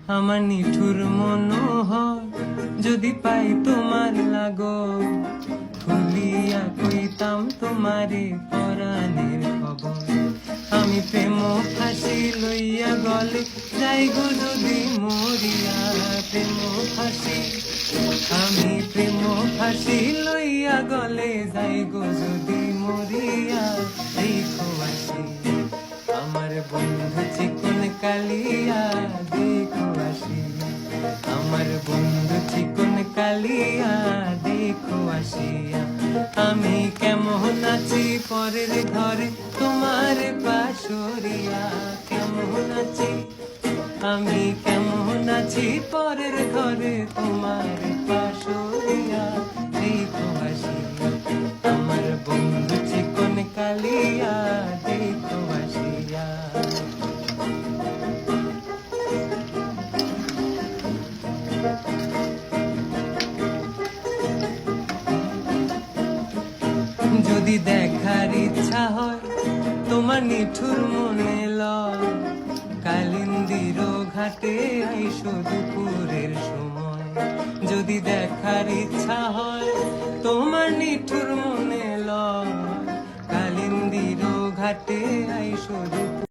আমার নিঠুর মনোহর যদি পাই তোমার লাগো, খুলিয়া কইতাম তোমারে পরাণের খবর। আমি প্রেম ফাঁসি লইয়া গলে যাই গো যদি মরিয়া, প্রেম ফাঁসি আমি প্রেম ফাঁসি লইয়া গলে যাই গো যদি মরিয়া। দেখো আসি আমার বন্ধু চিকন কালিয়া, দেখো আসি আমার বন্ধু চিকন কালিয়া, দেখো আসিয়া। আমি কেমন আছি পরের ঘরে তোমার পাশরিয়া, কেমন আছি আমি কেমন আছি পরের ঘরে তোমার পাশরিয়া। দেখো আসিয়া আমার বন্ধু চিকন কালিয়া, দেখো আসিয়া। যদি দেখার ইচ্ছা হয় তোমার নিঠুর মনে লয়, কালিন্দির ঘাটে আইসো দুপুরের সময়। যদি দেখার ইচ্ছা হয় তোমার নিঠুর মনে লয়, কালিন্দির ঘাটে আইসো দুপুর।